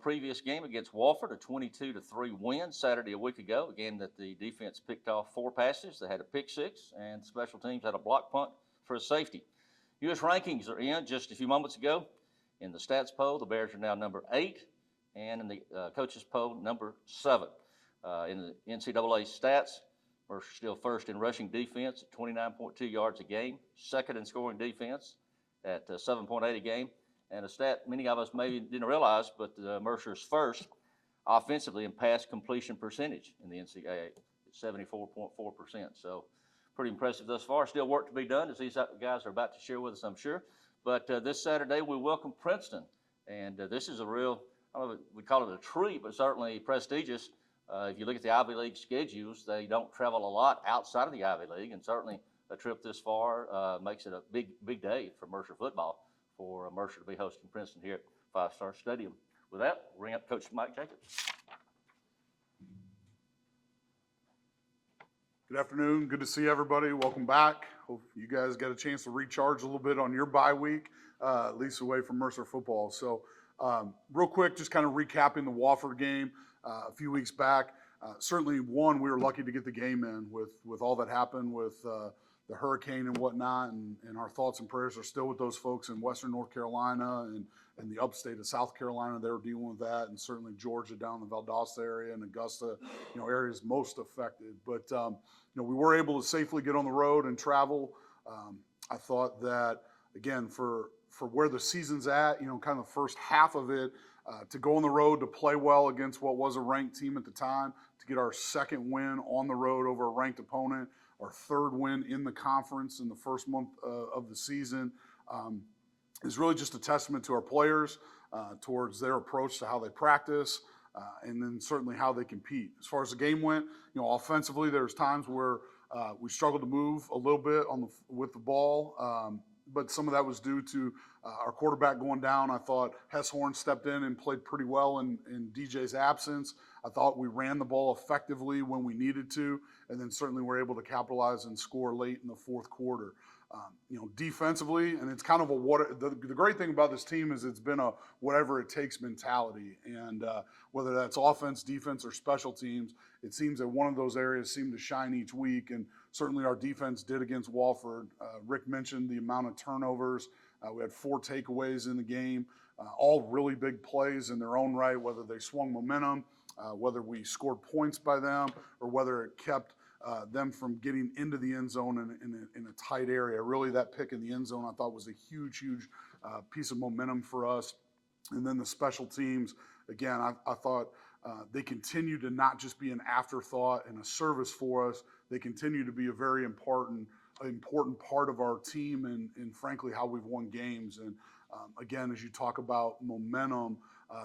previous game against Wofford, a 22-3 win Saturday a week ago. Again, that the defense picked off 4 passes. They had a pick 6, and special teams had a block punt for a safety. U.S. rankings are in just a few moments ago. In the stats poll, the Bears are now number 8, and in the coaches poll, number 7. In the NCAA stats, we're still first in rushing defense at 29.2 yards a game, second in scoring defense at 7.8 a game, and a stat many of us maybe didn't realize, but Mercer's first offensively in pass completion percentage in the NCAA at 74.4%. So pretty impressive thus far. Still work to be done, as these guys are about to share with us, I'm sure. But this Saturday, we welcome Princeton. And this is a real, I don't know if we call it a treat, but certainly prestigious. If you look at the Ivy League schedules, they don't travel a lot outside of the Ivy League. And certainly a trip this far makes it a big day for Mercer football, for Mercer to be hosting Princeton here at Five Star Stadium. With that, we'll bring up Coach Mike Jacobs. Good afternoon. Good to see everybody. Welcome back. Hope you guys got a chance to recharge a little bit on your bye week, at least away from Mercer football. So real quick, just kind of recapping the Wofford game a few weeks back. Certainly, one, we were lucky to get the game in with all that happened with the hurricane and whatnot, and our thoughts and prayers are still with those folks in Western North Carolina and the upstate of South Carolina. They were dealing with that, and certainly Georgia down in the Valdosta area and Augusta, areas most affected. But we were able to safely get on the road and travel. I thought that, again, for where the season's at, kind of the first half of it, to go on the road, to play well against what was a ranked team at the time, to get our second win on the road over a ranked opponent, our third win in the conference in the first month of the season, is really just a testament to our players, towards their approach to how they practice, and then certainly how they compete. As far as the game went, offensively, there's times where we struggled to move a little bit with the ball, but some of that was due to our quarterback going down. I thought Hesshorn stepped in and played pretty well in DJ's absence. I thought we ran the ball effectively when we needed to, and then certainly were able to capitalize and score late in the fourth quarter. Defensively, and it's kind of the great thing about this team is it's been a whatever it takes mentality, and whether that's offense, defense, or special teams, it seems that one of those areas seemed to shine each week, and certainly our defense did against Wofford. Rick mentioned the amount of turnovers. We had 4 takeaways in the game, all really big plays in their own right, whether they swung momentum, whether we scored points by them, or whether it kept them from getting into the end zone in a tight area. Really, that pick in the end zone I thought was a huge piece of momentum for us. And then the special teams, again, I thought they continue to not just be an afterthought and a service for us. They continue to be a very important part of our team and frankly how we've won games. And again, as you talk about momentum,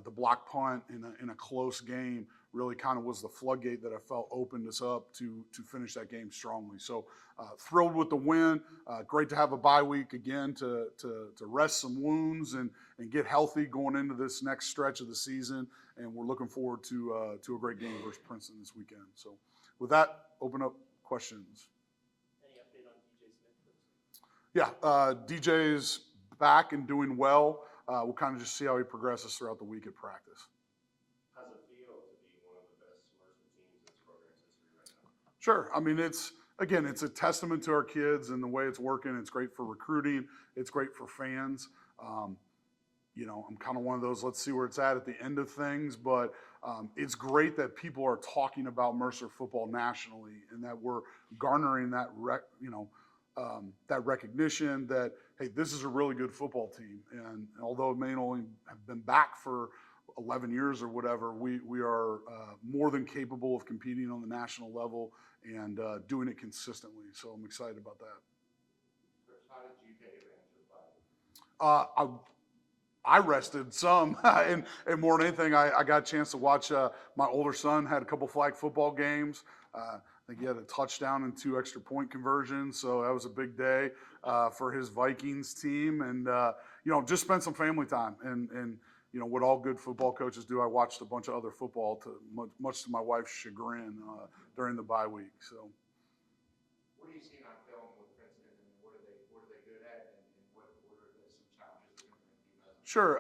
the block punt in a close game really kind of was the floodgate that I felt opened us up to finish that game strongly. So thrilled with the win. Great to have a bye week again to rest some wounds and get healthy going into this next stretch of the season. And we're looking forward to a great game versus Princeton this weekend. So with that, open up questions. Any update on DJ Smith? Yeah, DJ's back and doing well. We'll kind of just see how he progresses throughout the week at practice. How's it feel to be one of the best Mercer teams in this program's history right now? Sure. I mean, it's a testament to our kids and the way it's working. It's great for recruiting. It's great for fans. I'm kind of one of those, let's see where it's at the end of things, but it's great that people are talking about Mercer football nationally and that we're garnering that recognition that, hey, this is a really good football team. And although it may only have been back for 11 years or whatever, we are more than capable of competing on the national level and doing it consistently. So I'm excited about that. How did you take advantage of the bye? I rested some, and more than anything, I got a chance to watch my older son had a couple flag football games. I think he had a touchdown and 2 extra point conversions, so that was a big day for his Vikings team. And just spent some family time. And what all good football coaches do, I watched a bunch of other football, much to my wife's chagrin during the bye week. So, what do you see on film with Princeton? I mean, what are they good at, and what are some challenges they're going to bring to you guys? Sure,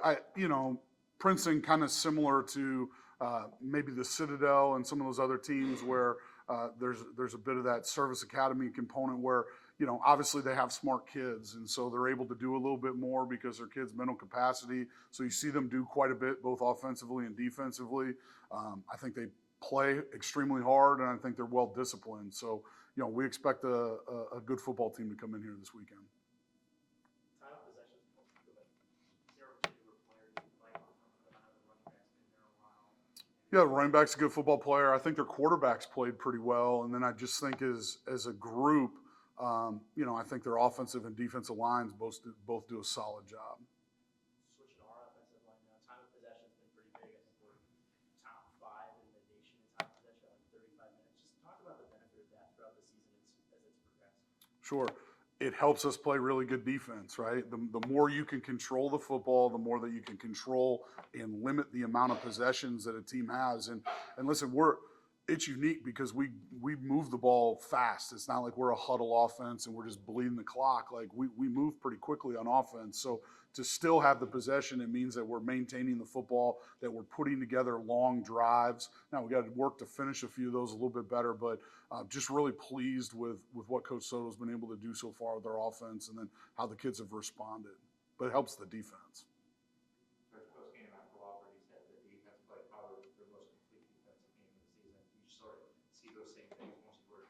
Princeton, kind of similar to maybe the Citadel and some of those other teams where there's a bit of that service academy component where, you know, obviously they have smart kids, and so they're able to do a little bit more because their kids' mental capacity. So you see them do quite a bit, both offensively and defensively. I think they play extremely hard, and I think they're well disciplined. So, you know, we expect a good football team to come in here this weekend. Time of possession is supposed to be good. Is there a particular player you like from them? I know the running back's been there a while. Yeah, the running back's a good football player. I think their quarterbacks played pretty well, and then I just think as a group, you know, I think their offensive and defensive lines both do a solid job. Switching to our offensive line now, time of possession's been pretty big. I think we're top 5 in the nation in time of possession, like 35 minutes. Just talk about the benefit of that throughout the season as it's progressed. Sure. It helps us play really good defense, right? The more you can control the football, the more that you can control and limit the amount of possessions that a team has. And listen, it's unique because we move the ball fast. It's not like we're a huddle offense and we're just bleeding the clock. Like we move pretty quickly on offense. So to still have the possession, it means that we're maintaining the football, that we're putting together long drives. Now we got to work to finish a few of those a little bit better, but just really pleased with what Coach Soto's been able to do so far with their offense, and then how the kids have responded. But it helps the defense. Coach post game after Wofford, he said the defense played probably their most complete defensive game of the season. Do you sort of see those same things once you were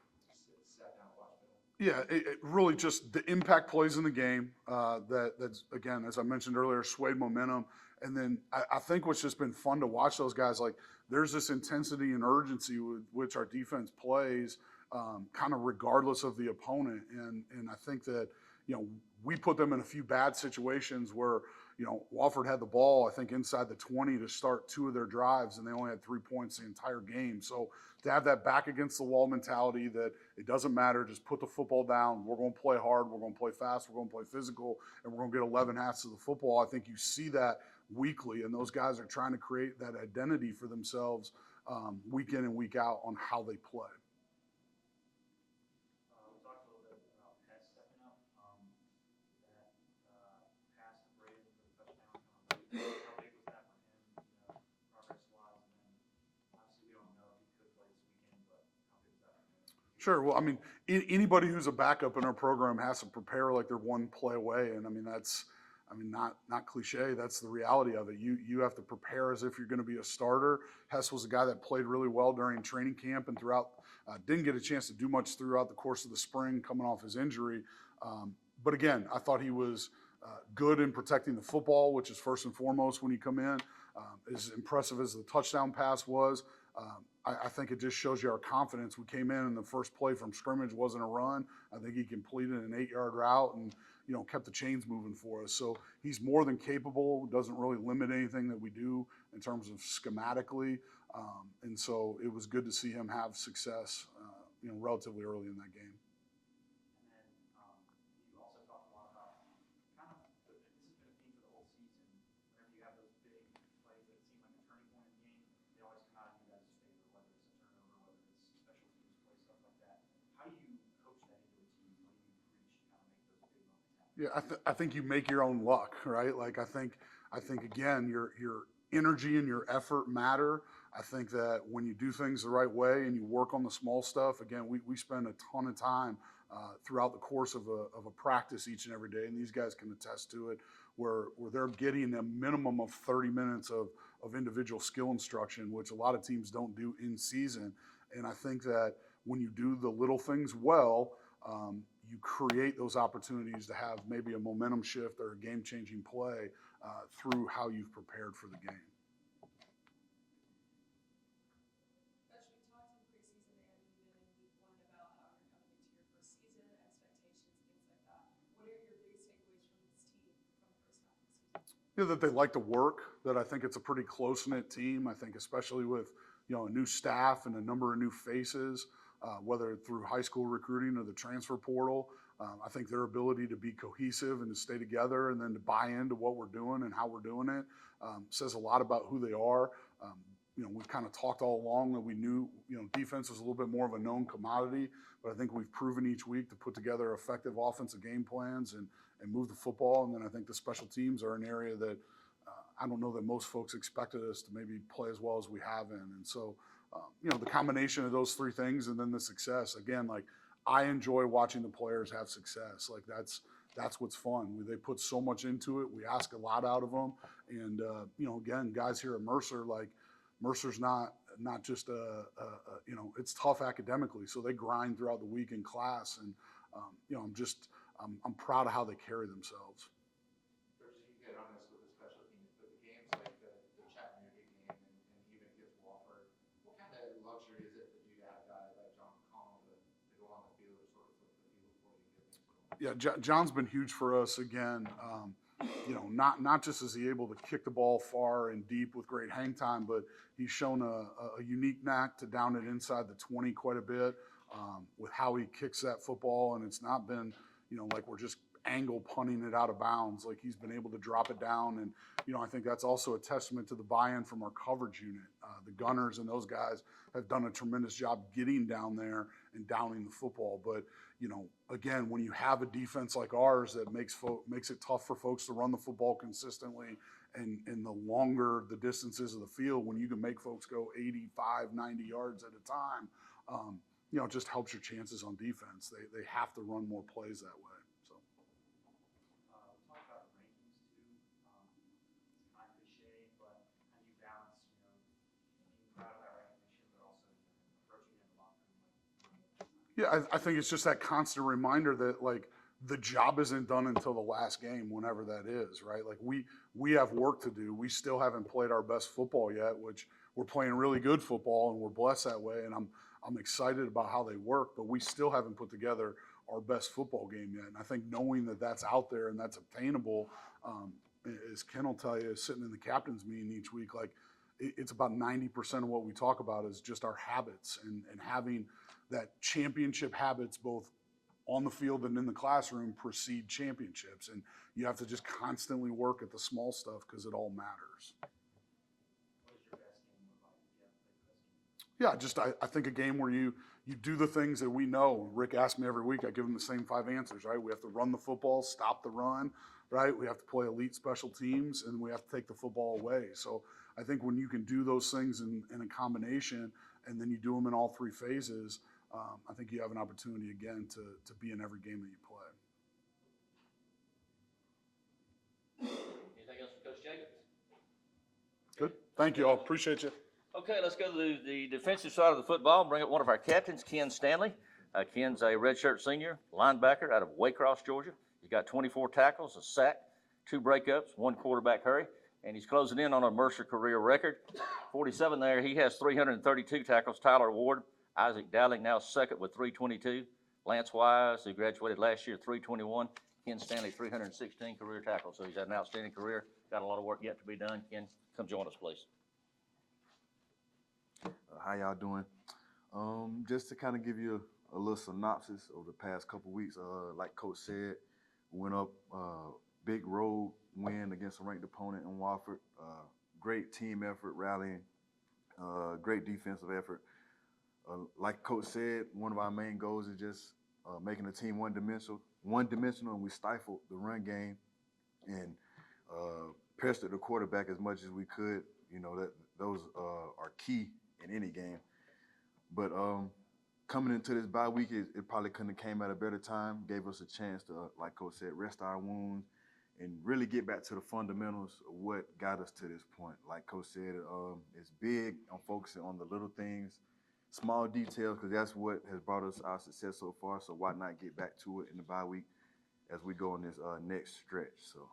sat down and watched film? Yeah, it really just the impact plays in the game. That's again, as I mentioned earlier, swayed momentum. And then I think what's just been fun to watch those guys. Like there's this intensity and urgency with which our defense plays, kind of regardless of the opponent. And I think that, you know, we put them in a few bad situations where, you know, Wofford had the ball, I think, inside the 20 to start 2 of their drives, and they only had 3 points the entire game. So to have that back against the wall mentality that it doesn't matter, just put the football down, we're going to play hard, we're going to play fast, we're going to play physical, and we're going to get 11 halves of the football. I think you see that weekly, and those guys are trying to create that identity for themselves week in and week out on how they play. We talked a little bit about Hess stepping up. That pass to Braden for the touchdown. How big was that for him, progress-wise? And then obviously we don't know if he could play this weekend, but how big was that for him? Sure. Well, I mean, anybody who's a backup in our program has to prepare like they're one play away, and I mean not cliche. That's the reality of it. You have to prepare as if you're going to be a starter. Hess was a guy that played really well during training camp and throughout. Didn't get a chance to do much throughout the course of the spring, coming off his injury. But again, I thought he was good in protecting the football, which is first and foremost when you come in. As impressive as the touchdown pass was, I think it just shows you our confidence. We came in and the first play from scrimmage wasn't a run. I think he completed an 8-yard route and, you know, kept the chains moving for us. So he's more than capable, doesn't really limit anything that we do in terms of schematically. And so it was good to see him have success, you know, relatively early in that game. And then you also talked a lot about kind of this has been a theme for the whole season. Whenever you have those big plays that seem like a turning point in the game, they always come out in you guys' favor, whether it's a turnover, whether it's special teams play, stuff like that. How do you coach that into a team? What do you preach to kind of make those big moments happen? Yeah, I think you make your own luck, right? Like I think again, your energy and your effort matter. I think that when you do things the right way and you work on the small stuff, again, we spend a ton of time throughout the course of a practice each and every day, and these guys can attest to it, where they're getting a minimum of 30 minutes of individual skill instruction, which a lot of teams don't do in season. And I think that when you do the little things well, you create those opportunities to have maybe a momentum shift or a game-changing play through how you've prepared for the game. Coach, we talked in preseason and even in week 1 about how you're coming into your first season, expectations, things like that. What are your biggest takeaways from this team from the first half of the season? You know, that they like to work, that I think it's a pretty close-knit team. I think especially with, you know, a new staff and a number of new faces, whether through high school recruiting or the transfer portal. I think their ability to be cohesive and to stay together and then to buy into what we're doing and how we're doing it says a lot about who they are. You know, we've kind of talked all along that we knew, you know, defense was a little bit more of a known commodity, but I think we've proven each week to put together effective offensive game plans and move the football. And then I think the special teams are an area that I don't know that most folks expected us to maybe play as well as we haven't. And so, the combination of those three things and then the success, again, like I enjoy watching the players have success. Like that's what's fun. They put so much into it. We ask a lot out of them. And, again, guys here at Mercer, like Mercer's not just it's tough academically. So they grind throughout the week in class. And, I'm proud of how they carry themselves. Coach, you get on this with the special teams, but the games like the Chattanooga game and even against Wofford, what kind of luxury is it for you to have a guy like John McConnell to go on the field or sort of flip the field for you and get things going? Yeah, John's been huge for us again. Not just is he able to kick the ball far and deep with great hang time, but he's shown a unique knack to down it inside the 20 quite a bit with how he kicks that football. And it's not been, like we're just angle punting it out of bounds. Like he's been able to drop it down. And, I think that's also a testament to the buy-in from our coverage unit. The gunners and those guys have done a tremendous job getting down there and downing the football. But, again, when you have a defense like ours that makes it tough for folks to run the football consistently, and the longer the distances of the field, when you can make folks go 85, 90 yards at a time, it just helps your chances on defense. They have to run more plays that way. So. We talked about the rankings too. It's kind of cliche, but how do you balance, being proud of that recognition, but also approaching it in the locker room? Yeah, I think it's just that constant reminder that like the job isn't done until the last game, whenever that is, right? Like we have work to do. We still haven't played our best football yet, which we're playing really good football, and we're blessed that way. And I'm excited about how they work, but we still haven't put together our best football game yet. And I think knowing that that's out there and that's obtainable, as Ken will tell you, sitting in the captain's meeting each week, like it's about 90% of what we talk about is just our habits and having that championship habits both on the field and in the classroom precede championships. And you have to just constantly work at the small stuff because it all matters. What does your best game look like if you haven't played the best game? Yeah, I think a game where you do the things that we know. Rick asks me every week, I give him the same 5 answers, right? We have to run the football, stop the run, right? We have to play elite special teams, and we have to take the football away. So I think when you can do those things in a combination, and then you do them in all 3 phases, I think you have an opportunity again to be in every game that you play. Anything else for Coach Jacobs? Good. Thank you all. Appreciate you. Okay, let's go to the defensive side of the football. Bring up one of our captains, Ken Stanley. Ken's a redshirt senior linebacker out of Waycross, Georgia. He's got 24 tackles, a sack, 2 breakups, 1 quarterback hurry, and he's closing in on a Mercer career record. 47 there. He has 332 tackles. Tyler Ward, Isaac Dowling now second with 322. Lance Wise, who graduated last year, 321. Ken Stanley, 316 career tackles. So he's had an outstanding career. Got a lot of work yet to be done. Ken, come join us, please. How y'all doing? Just to kind of give you a little synopsis of the past couple weeks, like Coach said, we went up big road win against a ranked opponent in Wofford. Great team effort, rallying, great defensive effort. Like Coach said, one of our main goals is just making the team one-dimensional, and we stifled the run game and pestered the quarterback as much as we could. Those are key in any game. But coming into this bye week, it probably couldn't have came at a better time. Gave us a chance to, like Coach said, rest our wounds and really get back to the fundamentals of what got us to this point. Like Coach said, it's big on focusing on the little things, small details, because that's what has brought us our success so far. So why not get back to it in the bye week as we go on this next stretch? So,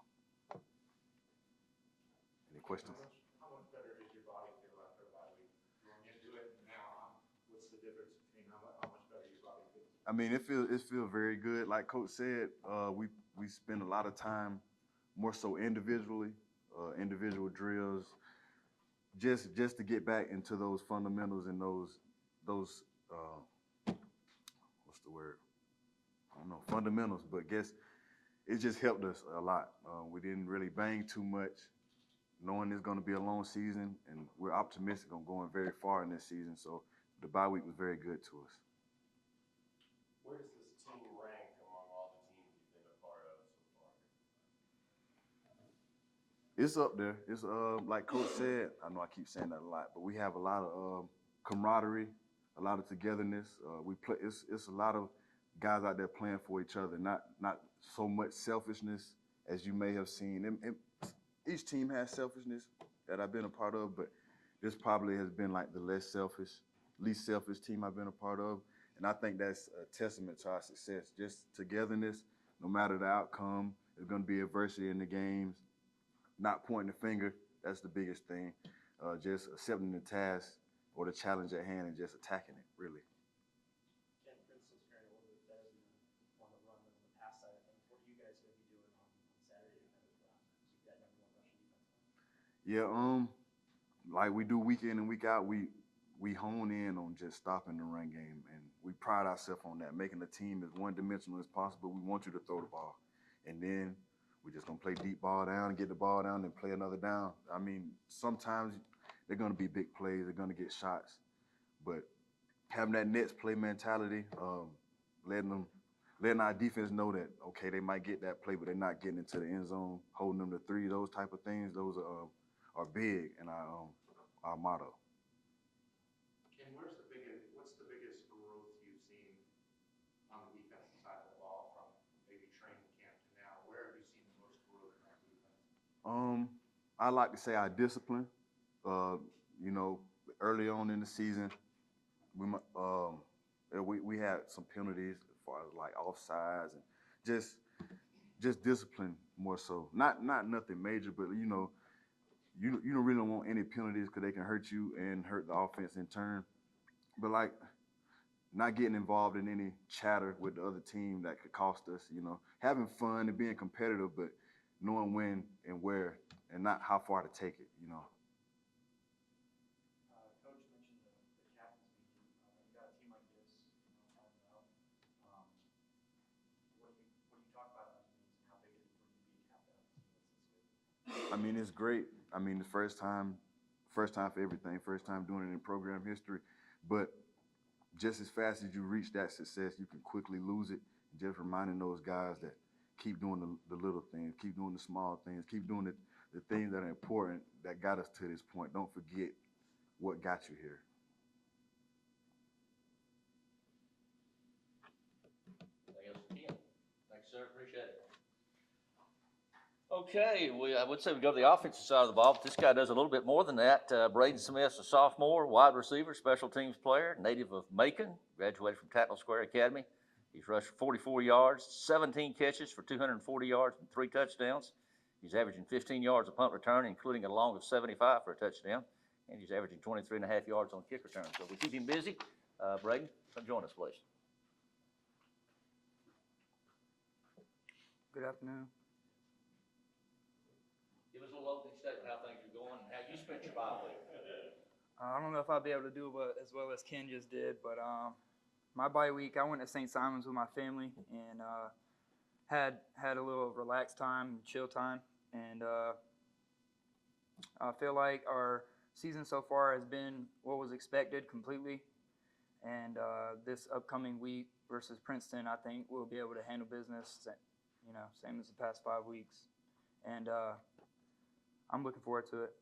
any questions? How much better does your body feel after a bye week? You want me to do it now? What's the difference between how much better your body feels? I mean, it feels very good. Like Coach said, we spend a lot of time more so individually, individual drills, just to get back into those fundamentals and those what's the word? I don't know, fundamentals. But guess it just helped us a lot. We didn't really bang too much, knowing it's going to be a long season, and we're optimistic on going very far in this season. So the bye week was very good to us. Where does this team rank among all the teams you've been a part of so far? It's up there. It's like Coach said. I know I keep saying that a lot, but we have a lot of camaraderie, a lot of togetherness. We play. It's a lot of guys out there playing for each other. Not so much selfishness as you may have seen. And each team has selfishness that I've been a part of, but this probably has been like the least selfish team I've been a part of. And I think that's a testament to our success. Just togetherness, no matter the outcome. There's going to be adversity in the games. Not pointing the finger, that's the biggest thing. Just accepting the task or the challenge at hand and just attacking it, really. Ken, Princeton's faring a little bit better than on the run than on the pass side of things. What are you guys going to be doing on Saturday to kind of keep that number one rushing defense going? Yeah, like we do week in and week out, we hone in on just stopping the run game, and we pride ourselves on that, making the team as one-dimensional as possible. We want you to throw the ball, and then we're just gonna play deep ball down, get the ball down, and play another down. I mean, sometimes they're gonna be big plays, they're gonna get shots, but having that next play mentality, letting our defense know that okay, they might get that play, but they're not getting into the end zone, holding them to three, those type of things, those are big in our motto. Ken, what's the biggest growth you've seen on the defensive side of the ball from maybe training camp to now? Where have you seen the most growth in our defense? I like to say our discipline. You know, early on in the season, we had some penalties as far as like offsides and just discipline more so. Not nothing major, but you know, you don't really want any penalties because they can hurt you and hurt the offense in turn. But like not getting involved in any chatter with the other team that could cost us. You know, having fun and being competitive, but knowing when and where and not how far to take it. You know. Coach mentioned the captain's meeting. You got a team like this, 5-0. What do you talk about in those meetings, and how big is it for you to be a captain of a team that's this good? I mean, it's great. I mean, the first time for everything, first time doing it in program history. But just as fast as you reach that success, you can quickly lose it. Just reminding those guys that keep doing the little things, keep doing the small things, keep doing the things that are important that got us to this point. Don't forget what got you here. Anything else, Ken? Thanks, sir. Appreciate it. Okay, I would say we go to the offensive side of the ball, but this guy does a little bit more than that. Braden Smith's a sophomore, wide receiver, special teams player, native of Macon, graduated from Tatnall Square Academy. He's rushed 44 yards, 17 catches for 240 yards and 3 touchdowns. He's averaging 15 yards a punt return, including a long of 75 for a touchdown, and he's averaging 23.5 yards on kick return. So we keep him busy. Braden, come join us, please. Good afternoon. Give us a little opening statement, how things are going, and how you spent your bye week. I don't know if I'll be able to do as well as Ken just did, but my bye week, I went to St. Simon's with my family and had a little relaxed time, chill time, and I feel like our season so far has been what was expected completely. And this upcoming week versus Princeton, I think we'll be able to handle business, same as the past 5 weeks. And I'm looking forward to it.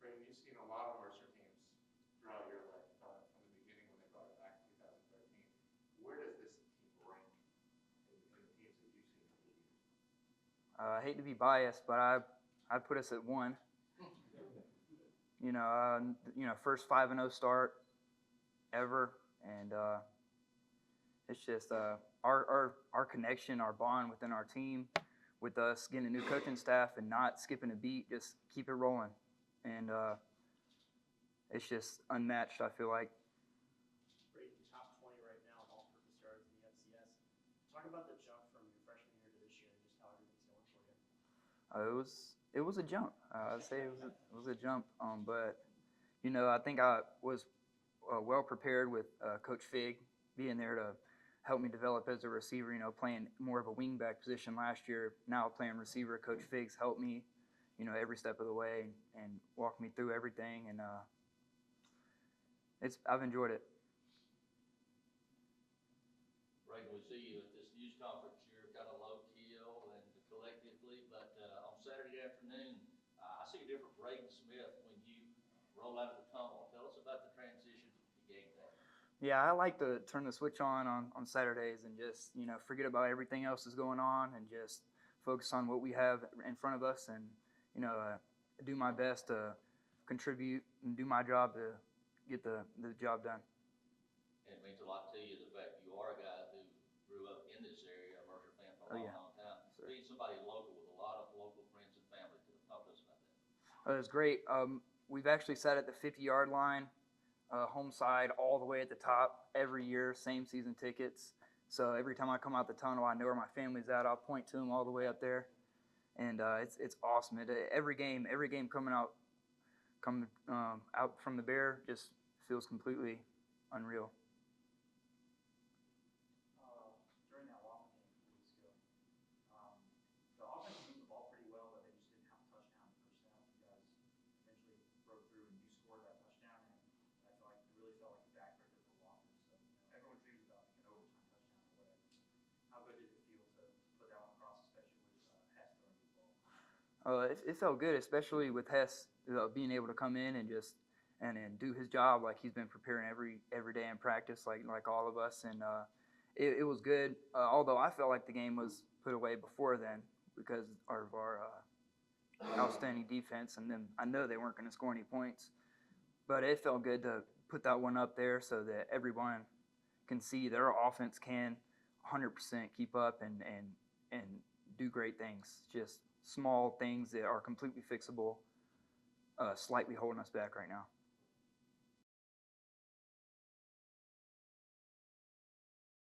Brandon, you've seen a lot of Mercer teams throughout your life, from the beginning when they brought it back in 2013. Where does this team rank in the teams that you've seen over the years? I hate to be biased, but I'd put us at 1. First 5-0 start ever, and it's just our connection, our bond within our team, with us getting a new coaching staff and not skipping a beat, just keep it rolling, and it's just unmatched. I feel like. Braden, top 20 right now in all-purpose yards in the FCS. Talk about the jump from your freshman year to this year and just how everything's going for you. It was a jump. I'd say it was a jump. But I think I was well prepared with Coach Fig being there to help me develop as a receiver. Playing more of a wingback position last year. Now playing receiver, Coach Figs helped me, every step of the way and walked me through everything. And I've enjoyed it. Braden, we see you at this news conference. You're kind of low-key and collectively, but on Saturday afternoon, roll out of the tunnel. Tell us about the transition to game day. Yeah, I like to turn the switch on Saturdays and just, forget about everything else that's going on and just focus on what we have in front of us and, do my best to contribute and do my job to get the job done. And it means a lot to you, the fact you are a guy who grew up in this area, a Mercer fan for a Oh, yeah. long time. Sure. Being somebody local with a lot of local friends and family, talk to us about that. It was great. We've actually sat at the 50-yard line, home side, all the way at the top every year, same season tickets. So every time I come out the tunnel, I know where my family's at. I'll point to them all the way up there, and it's awesome. Every game coming out from the Bear just feels completely unreal. During that Waffle game a few weeks ago, the offense moved the ball pretty well, but they just didn't have a touchdown in the first half. You guys eventually broke through and you scored that touchdown, and I feel like it really felt like a backbreaker for Waffle. So everyone dreams about like an overtime touchdown or whatever. How good did it feel to put that one across, especially with Hess throwing the ball? It felt good, especially with Hess being able to come in and just and do his job like he's been preparing every day in practice, like all of us. And it was good. Although I felt like the game was put away before then because of our outstanding defense, and then I know they weren't going to score any points. But it felt good to put that one up there so that everyone can see that our offense can 100% keep up and do great things. Just small things that are completely fixable, slightly holding us back right now.